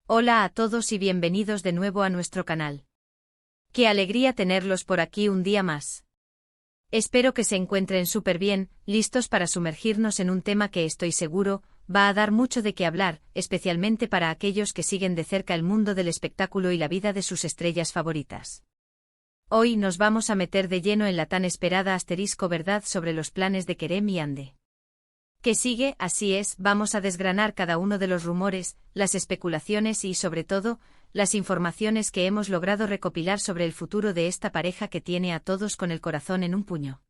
Hola a todos y bienvenidos de nuevo a nuestro canal. Qué alegría tenerlos por aquí un día más. Espero que se encuentren súper bien, listos para sumergirnos en un tema que estoy seguro va a dar mucho de qué hablar, especialmente para aquellos que siguen de cerca el mundo del espectáculo y la vida de sus estrellas favoritas. Hoy nos vamos a meter de lleno en la tan esperada verdad sobre los planes de Kerem y Hande. ¿Qué sigue? Así es, vamos a desgranar cada uno de los rumores, las especulaciones y, sobre todo, las informaciones que hemos logrado recopilar sobre el futuro de esta pareja que tiene a todos con el corazón en un puño.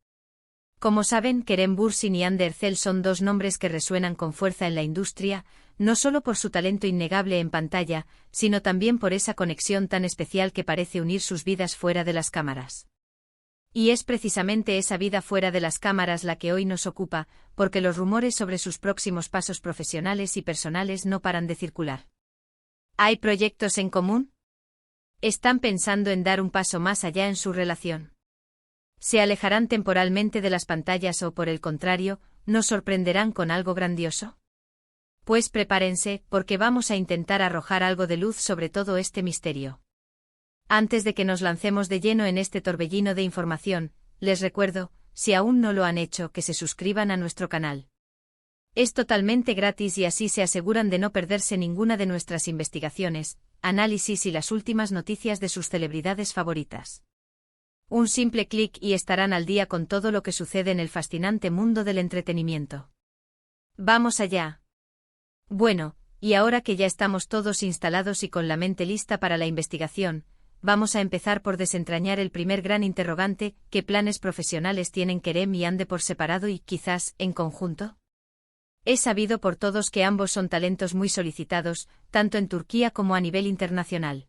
Como saben, Kerem Bürsin y Hande Erçel son dos nombres que resuenan con fuerza en la industria, no solo por su talento innegable en pantalla, sino también por esa conexión tan especial que parece unir sus vidas fuera de las cámaras. Y es precisamente esa vida fuera de las cámaras la que hoy nos ocupa, porque los rumores sobre sus próximos pasos profesionales y personales no paran de circular. ¿Hay proyectos en común? ¿Están pensando en dar un paso más allá en su relación? ¿Se alejarán temporalmente de las pantallas o, por el contrario, nos sorprenderán con algo grandioso? Pues prepárense, porque vamos a intentar arrojar algo de luz sobre todo este misterio. Antes de que nos lancemos de lleno en este torbellino de información, les recuerdo, si aún no lo han hecho, que se suscriban a nuestro canal. Es totalmente gratis y así se aseguran de no perderse ninguna de nuestras investigaciones, análisis y las últimas noticias de sus celebridades favoritas. Un simple clic y estarán al día con todo lo que sucede en el fascinante mundo del entretenimiento. ¡Vamos allá! Bueno, y ahora que ya estamos todos instalados y con la mente lista para la investigación, vamos a empezar por desentrañar el primer gran interrogante: ¿qué planes profesionales tienen Kerem y Hande por separado y, quizás, en conjunto? Es sabido por todos que ambos son talentos muy solicitados, tanto en Turquía como a nivel internacional.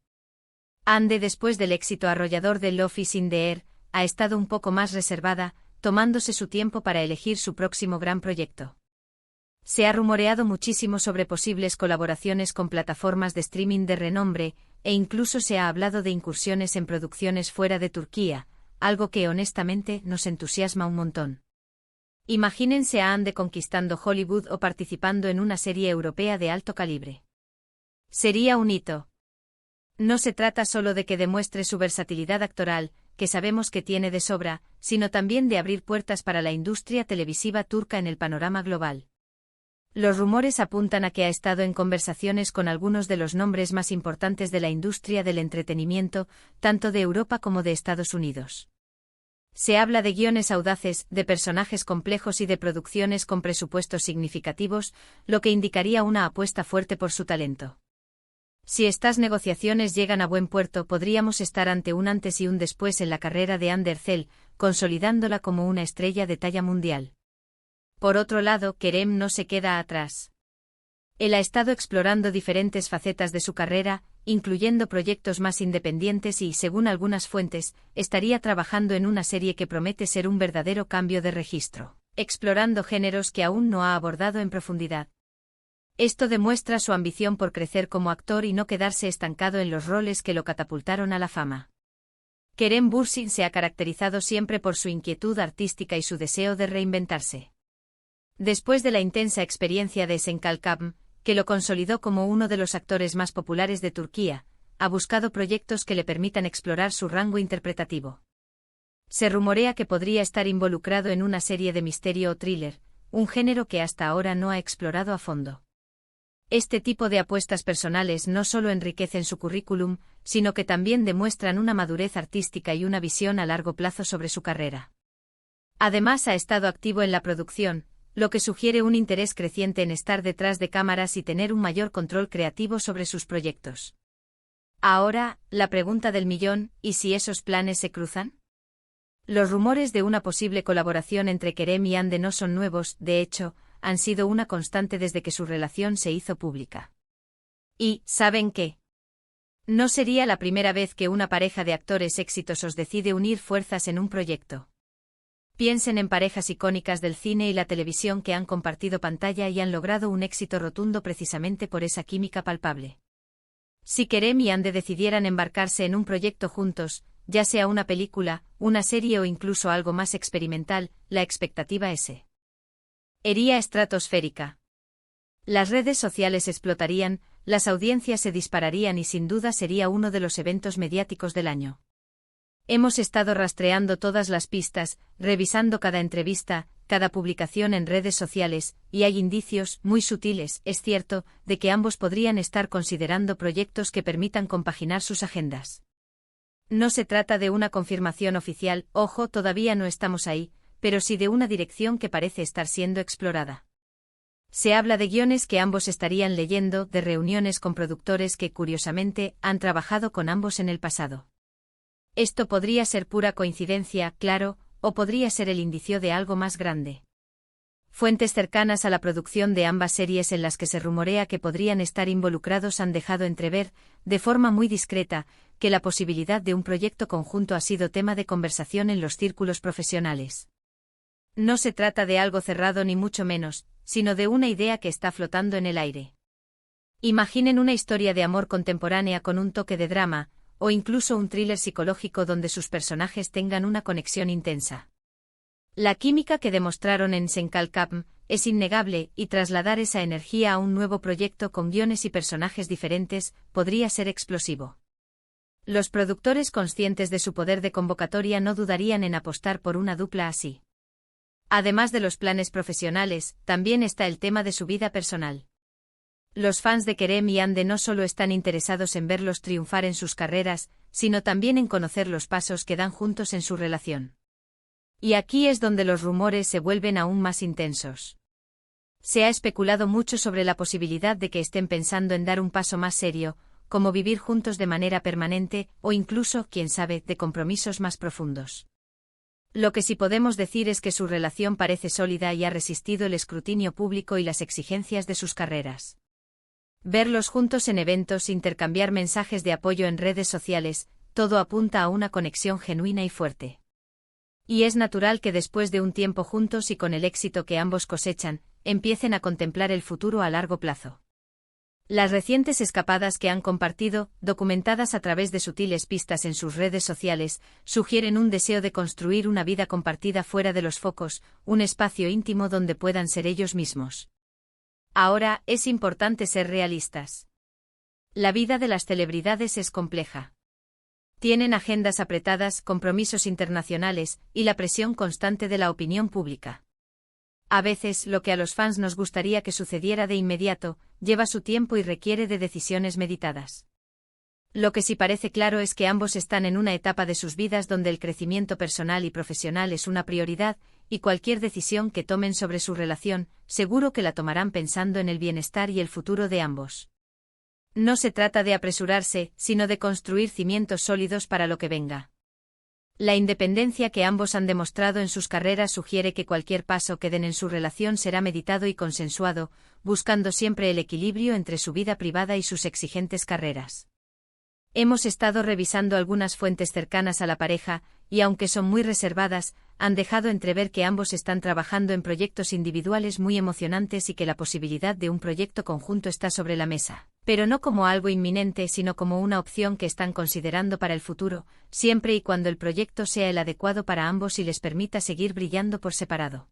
Hande, después del éxito arrollador de Love is in the Air, ha estado un poco más reservada, tomándose su tiempo para elegir su próximo gran proyecto. Se ha rumoreado muchísimo sobre posibles colaboraciones con plataformas de streaming de renombre, e incluso se ha hablado de incursiones en producciones fuera de Turquía, algo que honestamente nos entusiasma un montón. Imagínense a Hande conquistando Hollywood o participando en una serie europea de alto calibre. Sería un hito. No se trata solo de que demuestre su versatilidad actoral, que sabemos que tiene de sobra, sino también de abrir puertas para la industria televisiva turca en el panorama global. Los rumores apuntan a que ha estado en conversaciones con algunos de los nombres más importantes de la industria del entretenimiento, tanto de Europa como de Estados Unidos. Se habla de guiones audaces, de personajes complejos y de producciones con presupuestos significativos, lo que indicaría una apuesta fuerte por su talento. Si estas negociaciones llegan a buen puerto, podríamos estar ante un antes y un después en la carrera de Hande Erçel, consolidándola como una estrella de talla mundial. Por otro lado, Kerem no se queda atrás. Él ha estado explorando diferentes facetas de su carrera, incluyendo proyectos más independientes y, según algunas fuentes, estaría trabajando en una serie que promete ser un verdadero cambio de registro, explorando géneros que aún no ha abordado en profundidad. Esto demuestra su ambición por crecer como actor y no quedarse estancado en los roles que lo catapultaron a la fama. Kerem Bürsin se ha caracterizado siempre por su inquietud artística y su deseo de reinventarse. Después de la intensa experiencia de Senkalkam, que lo consolidó como uno de los actores más populares de Turquía, ha buscado proyectos que le permitan explorar su rango interpretativo. Se rumorea que podría estar involucrado en una serie de misterio o thriller, un género que hasta ahora no ha explorado a fondo. Este tipo de apuestas personales no solo enriquecen su currículum, sino que también demuestran una madurez artística y una visión a largo plazo sobre su carrera. Además, ha estado activo en la producción, lo que sugiere un interés creciente en estar detrás de cámaras y tener un mayor control creativo sobre sus proyectos. Ahora, la pregunta del millón: ¿y si esos planes se cruzan? Los rumores de una posible colaboración entre Kerem y Hande no son nuevos, de hecho, han sido una constante desde que su relación se hizo pública. Y, ¿saben qué? No sería la primera vez que una pareja de actores exitosos decide unir fuerzas en un proyecto. Piensen en parejas icónicas del cine y la televisión que han compartido pantalla y han logrado un éxito rotundo precisamente por esa química palpable. Si Kerem y Hande decidieran embarcarse en un proyecto juntos, ya sea una película, una serie o incluso algo más experimental, la expectativa sería estratosférica. Las redes sociales explotarían, las audiencias se dispararían y sin duda sería uno de los eventos mediáticos del año. Hemos estado rastreando todas las pistas, revisando cada entrevista, cada publicación en redes sociales, y hay indicios, muy sutiles, es cierto, de que ambos podrían estar considerando proyectos que permitan compaginar sus agendas. No se trata de una confirmación oficial, ojo, todavía no estamos ahí, pero sí de una dirección que parece estar siendo explorada. Se habla de guiones que ambos estarían leyendo, de reuniones con productores que, curiosamente, han trabajado con ambos en el pasado. Esto podría ser pura coincidencia, claro, o podría ser el indicio de algo más grande. Fuentes cercanas a la producción de ambas series en las que se rumorea que podrían estar involucrados han dejado entrever, de forma muy discreta, que la posibilidad de un proyecto conjunto ha sido tema de conversación en los círculos profesionales. No se trata de algo cerrado ni mucho menos, sino de una idea que está flotando en el aire. Imaginen una historia de amor contemporánea con un toque de drama, o incluso un thriller psicológico donde sus personajes tengan una conexión intensa. La química que demostraron en Senkalkapm es innegable, y trasladar esa energía a un nuevo proyecto con guiones y personajes diferentes podría ser explosivo. Los productores, conscientes de su poder de convocatoria, no dudarían en apostar por una dupla así. Además de los planes profesionales, también está el tema de su vida personal. Los fans de Kerem y Hande no solo están interesados en verlos triunfar en sus carreras, sino también en conocer los pasos que dan juntos en su relación. Y aquí es donde los rumores se vuelven aún más intensos. Se ha especulado mucho sobre la posibilidad de que estén pensando en dar un paso más serio, como vivir juntos de manera permanente, o incluso, quién sabe, de compromisos más profundos. Lo que sí podemos decir es que su relación parece sólida y ha resistido el escrutinio público y las exigencias de sus carreras. Verlos juntos en eventos, intercambiar mensajes de apoyo en redes sociales, todo apunta a una conexión genuina y fuerte. Y es natural que después de un tiempo juntos y con el éxito que ambos cosechan, empiecen a contemplar el futuro a largo plazo. Las recientes escapadas que han compartido, documentadas a través de sutiles pistas en sus redes sociales, sugieren un deseo de construir una vida compartida fuera de los focos, un espacio íntimo donde puedan ser ellos mismos. Ahora, es importante ser realistas. La vida de las celebridades es compleja. Tienen agendas apretadas, compromisos internacionales, y la presión constante de la opinión pública. A veces, lo que a los fans nos gustaría que sucediera de inmediato, lleva su tiempo y requiere de decisiones meditadas. Lo que sí parece claro es que ambos están en una etapa de sus vidas donde el crecimiento personal y profesional es una prioridad, y cualquier decisión que tomen sobre su relación, seguro que la tomarán pensando en el bienestar y el futuro de ambos. No se trata de apresurarse, sino de construir cimientos sólidos para lo que venga. La independencia que ambos han demostrado en sus carreras sugiere que cualquier paso que den en su relación será meditado y consensuado, buscando siempre el equilibrio entre su vida privada y sus exigentes carreras. Hemos estado revisando algunas fuentes cercanas a la pareja, y aunque son muy reservadas, han dejado entrever que ambos están trabajando en proyectos individuales muy emocionantes y que la posibilidad de un proyecto conjunto está sobre la mesa, pero no como algo inminente, sino como una opción que están considerando para el futuro, siempre y cuando el proyecto sea el adecuado para ambos y les permita seguir brillando por separado.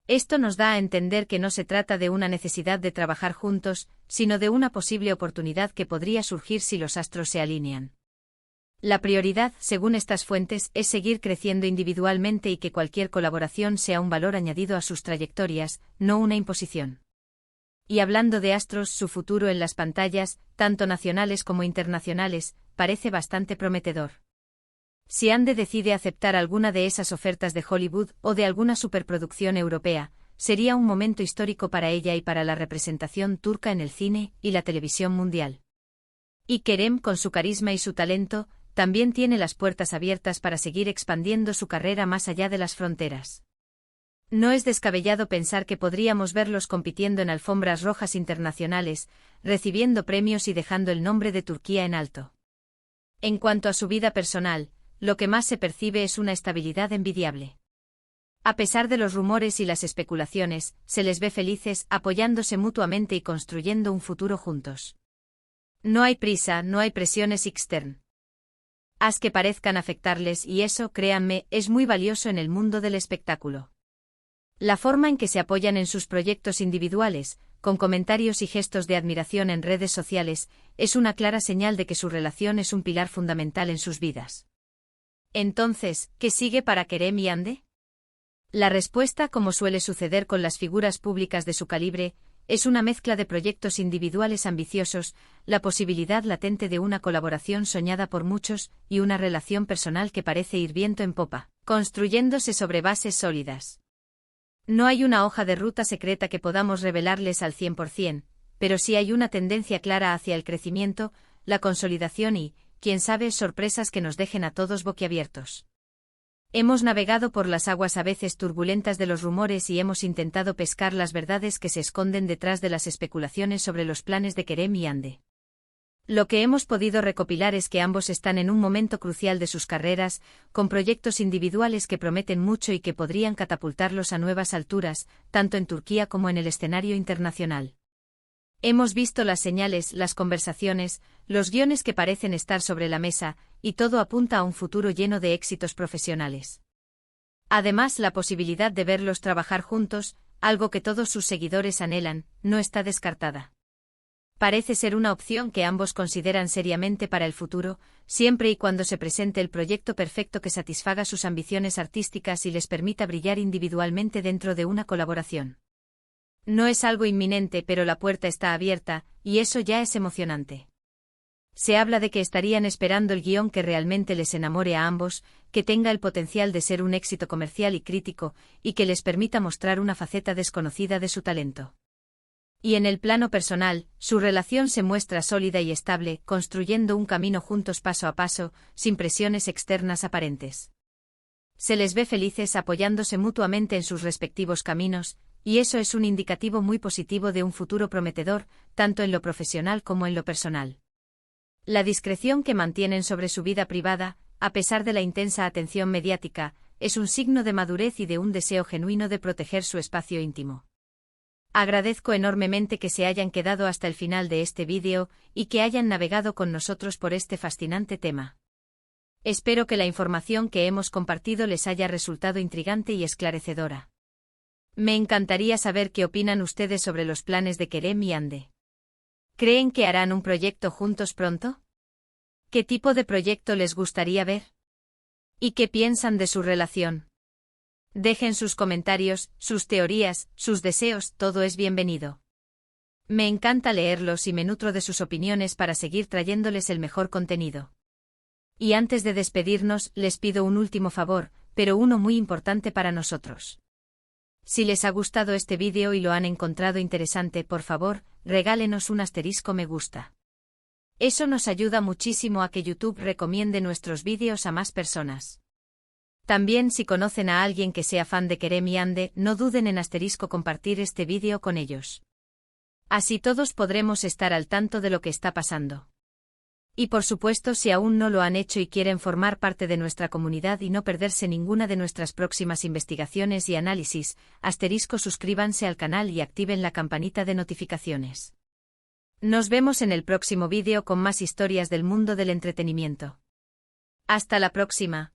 Esto nos da a entender que no se trata de una necesidad de trabajar juntos, sino de una posible oportunidad que podría surgir si los astros se alinean. La prioridad, según estas fuentes, es seguir creciendo individualmente y que cualquier colaboración sea un valor añadido a sus trayectorias, no una imposición. Y hablando de astros, su futuro en las pantallas, tanto nacionales como internacionales, parece bastante prometedor. Si Hande decide aceptar alguna de esas ofertas de Hollywood o de alguna superproducción europea, sería un momento histórico para ella y para la representación turca en el cine y la televisión mundial. Y Kerem, con su carisma y su talento, también tiene las puertas abiertas para seguir expandiendo su carrera más allá de las fronteras. No es descabellado pensar que podríamos verlos compitiendo en alfombras rojas internacionales, recibiendo premios y dejando el nombre de Turquía en alto. En cuanto a su vida personal, lo que más se percibe es una estabilidad envidiable. A pesar de los rumores y las especulaciones, se les ve felices, apoyándose mutuamente y construyendo un futuro juntos. No hay prisa, no hay presiones externas. Haz que parezcan afectarles y eso, créanme, es muy valioso en el mundo del espectáculo. La forma en que se apoyan en sus proyectos individuales, con comentarios y gestos de admiración en redes sociales, es una clara señal de que su relación es un pilar fundamental en sus vidas. Entonces, ¿qué sigue para Kerem y Hande? La respuesta, como suele suceder con las figuras públicas de su calibre, es una mezcla de proyectos individuales ambiciosos, la posibilidad latente de una colaboración soñada por muchos y una relación personal que parece ir viento en popa, construyéndose sobre bases sólidas. No hay una hoja de ruta secreta que podamos revelarles al 100%, pero sí hay una tendencia clara hacia el crecimiento, la consolidación y, quién sabe, sorpresas que nos dejen a todos boquiabiertos. Hemos navegado por las aguas a veces turbulentas de los rumores y hemos intentado pescar las verdades que se esconden detrás de las especulaciones sobre los planes de Kerem y Hande. Lo que hemos podido recopilar es que ambos están en un momento crucial de sus carreras, con proyectos individuales que prometen mucho y que podrían catapultarlos a nuevas alturas, tanto en Turquía como en el escenario internacional. Hemos visto las señales, las conversaciones, los guiones que parecen estar sobre la mesa, y todo apunta a un futuro lleno de éxitos profesionales. Además, la posibilidad de verlos trabajar juntos, algo que todos sus seguidores anhelan, no está descartada. Parece ser una opción que ambos consideran seriamente para el futuro, siempre y cuando se presente el proyecto perfecto que satisfaga sus ambiciones artísticas y les permita brillar individualmente dentro de una colaboración. No es algo inminente, pero la puerta está abierta, y eso ya es emocionante. Se habla de que estarían esperando el guión que realmente les enamore a ambos, que tenga el potencial de ser un éxito comercial y crítico, y que les permita mostrar una faceta desconocida de su talento. Y en el plano personal, su relación se muestra sólida y estable, construyendo un camino juntos paso a paso, sin presiones externas aparentes. Se les ve felices apoyándose mutuamente en sus respectivos caminos, y eso es un indicativo muy positivo de un futuro prometedor, tanto en lo profesional como en lo personal. La discreción que mantienen sobre su vida privada, a pesar de la intensa atención mediática, es un signo de madurez y de un deseo genuino de proteger su espacio íntimo. Agradezco enormemente que se hayan quedado hasta el final de este vídeo y que hayan navegado con nosotros por este fascinante tema. Espero que la información que hemos compartido les haya resultado intrigante y esclarecedora. Me encantaría saber qué opinan ustedes sobre los planes de Kerem y Hande. ¿Creen que harán un proyecto juntos pronto? ¿Qué tipo de proyecto les gustaría ver? ¿Y qué piensan de su relación? Dejen sus comentarios, sus teorías, sus deseos, todo es bienvenido. Me encanta leerlos y me nutro de sus opiniones para seguir trayéndoles el mejor contenido. Y antes de despedirnos, les pido un último favor, pero uno muy importante para nosotros. Si les ha gustado este vídeo y lo han encontrado interesante, por favor, regálenos un asterisco me gusta. Eso nos ayuda muchísimo a que YouTube recomiende nuestros vídeos a más personas. También, si conocen a alguien que sea fan de Kerem y Hande, no duden en asterisco compartir este vídeo con ellos. Así todos podremos estar al tanto de lo que está pasando. Y por supuesto, si aún no lo han hecho y quieren formar parte de nuestra comunidad y no perderse ninguna de nuestras próximas investigaciones y análisis, asterisco suscríbanse al canal y activen la campanita de notificaciones. Nos vemos en el próximo vídeo con más historias del mundo del entretenimiento. Hasta la próxima.